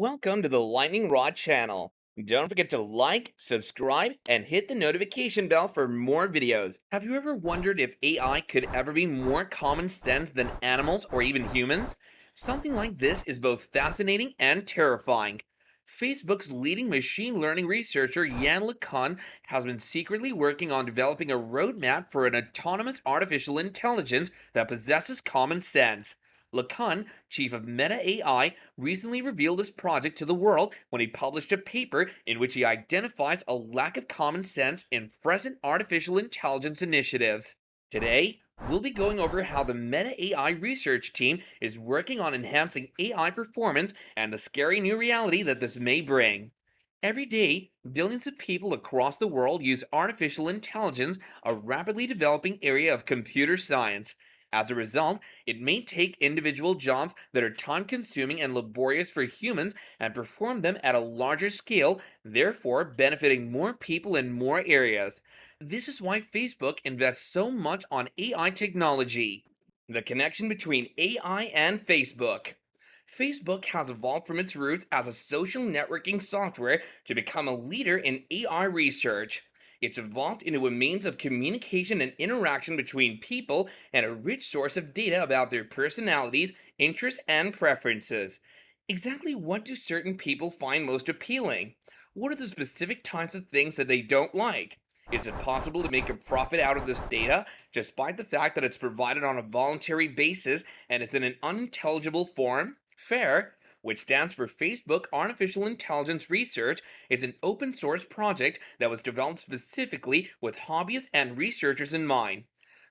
Welcome to the Lightning Rod channel. Don't forget to like, subscribe, and hit the notification bell for more videos. Have you ever wondered if AI could ever be more common sense than animals or even humans? Something like this is both fascinating and terrifying. Facebook's leading machine learning researcher Yan LeCun has been secretly working on developing a roadmap for an autonomous artificial intelligence that possesses common sense. LeCun, chief of Meta AI, recently revealed this project to the world when he published a paper in which he identifies a lack of common sense in present artificial intelligence initiatives. Today, we'll be going over how the Meta AI research team is working on enhancing AI performance and the scary new reality that this may bring. Every day, billions of people across the world use artificial intelligence, a rapidly developing area of computer science. As a result, it may take individual jobs that are time consuming and laborious for humans and perform them at a larger scale, therefore benefiting more people in more areas. This is why Facebook invests so much on AI technology. The connection between AI and Facebook. Facebook has evolved from its roots as a social networking software to become a leader in AI research. It's evolved into a means of communication and interaction between people and a rich source of data about their personalities, interests, and preferences. Exactly what do certain people find most appealing? What are the specific types of things that they don't like? Is it possible to make a profit out of this data, despite the fact that it's provided on a voluntary basis and it's in an unintelligible form? FAIR, which stands for Facebook Artificial Intelligence Research, is an open source project that was developed specifically with hobbyists and researchers in mind.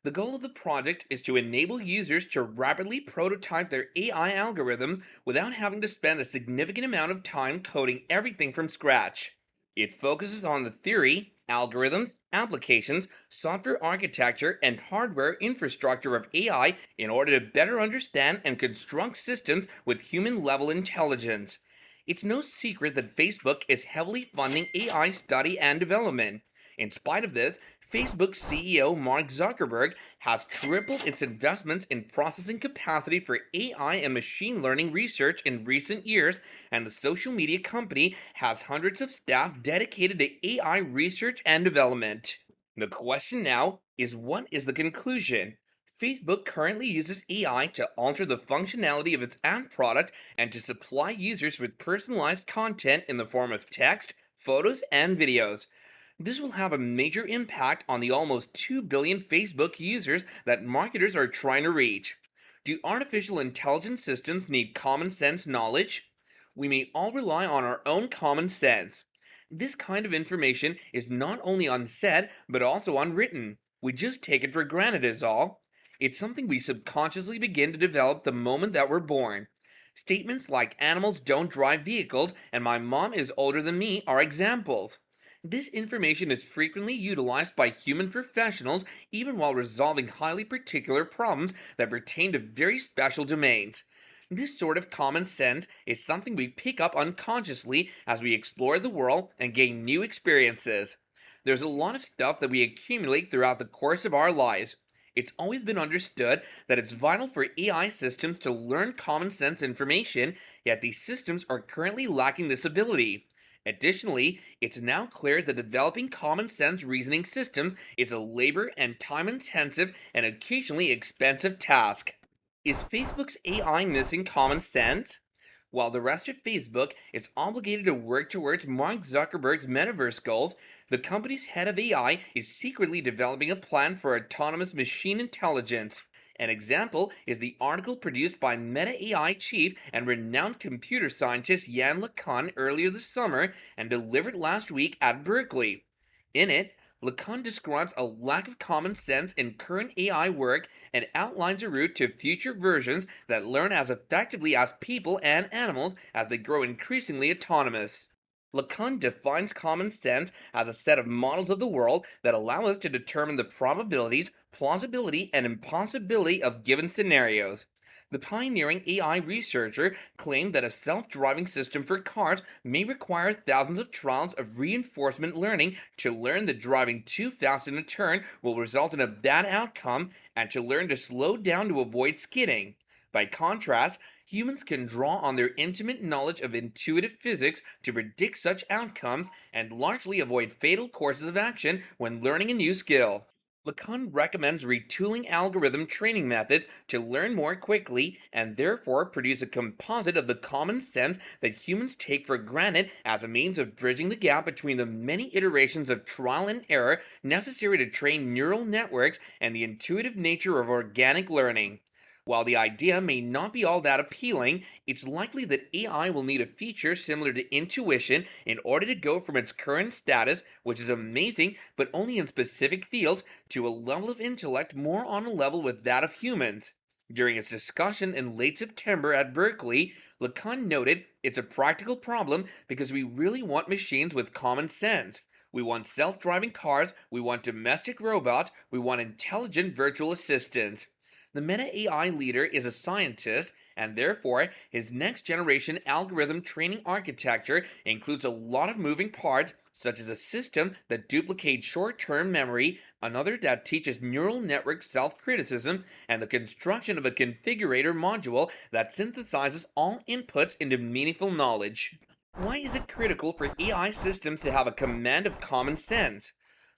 The goal of the project is to enable users to rapidly prototype their AI algorithms without having to spend a significant amount of time coding everything from scratch. It focuses on the theory, algorithms, applications, software architecture, and hardware infrastructure of AI in order to better understand and construct systems with human level intelligence. It's no secret that Facebook is heavily funding AI study and development. In spite of this, Facebook's CEO Mark Zuckerberg has tripled its investments in processing capacity for AI and machine learning research in recent years, and the social media company has hundreds of staff dedicated to AI research and development. The question now is, what is the conclusion? Facebook currently uses AI to alter the functionality of its ad product and to supply users with personalized content in the form of text, photos, and videos. This will have a major impact on the almost 2 billion Facebook users that marketers are trying to reach. Do artificial intelligence systems need common sense knowledge? We may all rely on our own common sense. This kind of information is not only unsaid, but also unwritten. We just take it for granted, is all. It's something we subconsciously begin to develop the moment that we're born. Statements like animals don't drive vehicles and my mom is older than me are examples. This information is frequently utilized by human professionals even while resolving highly particular problems that pertain to very special domains. This sort of common sense is something we pick up unconsciously as we explore the world and gain new experiences. There's a lot of stuff that we accumulate throughout the course of our lives. It's always been understood that it's vital for AI systems to learn common sense information, yet these systems are currently lacking this ability. Additionally, it's now clear that developing common sense reasoning systems is a labor and time intensive and occasionally expensive task. Is Facebook's AI missing common sense? While the rest of Facebook is obligated to work towards Mark Zuckerberg's metaverse goals, the company's head of AI is secretly developing a plan for autonomous machine intelligence. An example is the article produced by Meta AI chief and renowned computer scientist Yan LeCun earlier this summer and delivered last week at Berkeley. In it, LeCun describes a lack of common sense in current AI work and outlines a route to future versions that learn as effectively as people and animals as they grow increasingly autonomous. Lacan defines common sense as a set of models of the world that allow us to determine the probabilities, plausibility, and impossibility of given scenarios. The pioneering AI researcher claimed that a self-driving system for cars may require thousands of trials of reinforcement learning to learn that driving too fast in a turn will result in a bad outcome and to learn to slow down to avoid skidding. By contrast, Humans can draw on their intimate knowledge of intuitive physics to predict such outcomes and largely avoid fatal courses of action when learning a new skill. Lacan recommends retooling algorithm training methods to learn more quickly and therefore produce a composite of the common sense that humans take for granted as a means of bridging the gap between the many iterations of trial and error necessary to train neural networks and the intuitive nature of organic learning. While the idea may not be all that appealing, it's likely that AI will need a feature similar to intuition in order to go from its current status, which is amazing but only in specific fields, to a level of intellect more on a level with that of humans. During its discussion in late September at Berkeley, Lacan noted it's a practical problem because we really want machines with common sense. We want self driving cars, we want domestic robots, we want intelligent virtual assistants. The Meta AI leader is a scientist, and therefore, his next generation algorithm training architecture includes a lot of moving parts, such as a system that duplicates short term memory, another that teaches neural network self criticism, and the construction of a configurator module that synthesizes all inputs into meaningful knowledge. Why is it critical for AI systems to have a command of common sense?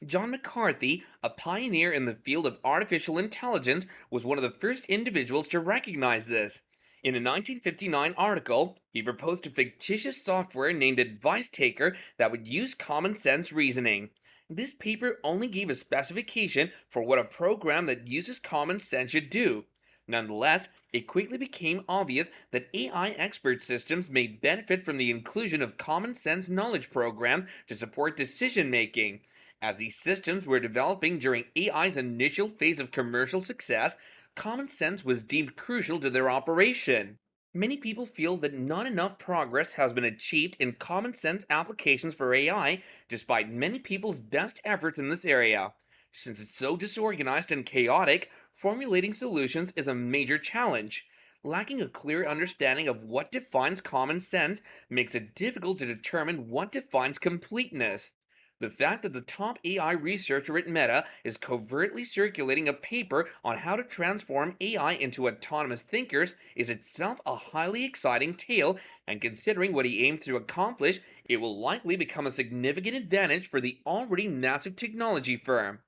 John McCarthy, a pioneer in the field of artificial intelligence, was one of the first individuals to recognize this. In a 1959 article, he proposed a fictitious software named Advice Taker that would use common sense reasoning. This paper only gave a specification for what a program that uses common sense should do. Nonetheless, it quickly became obvious that AI expert systems may benefit from the inclusion of common sense knowledge programs to support decision making. As these systems were developing during AI's initial phase of commercial success, common sense was deemed crucial to their operation. Many people feel that not enough progress has been achieved in common sense applications for AI, despite many people's best efforts in this area. Since it's so disorganized and chaotic, formulating solutions is a major challenge. Lacking a clear understanding of what defines common sense makes it difficult to determine what defines completeness. The fact that the top AI researcher at Meta is covertly circulating a paper on how to transform AI into autonomous thinkers is itself a highly exciting tale, and considering what he aimed to accomplish, it will likely become a significant advantage for the already massive technology firm.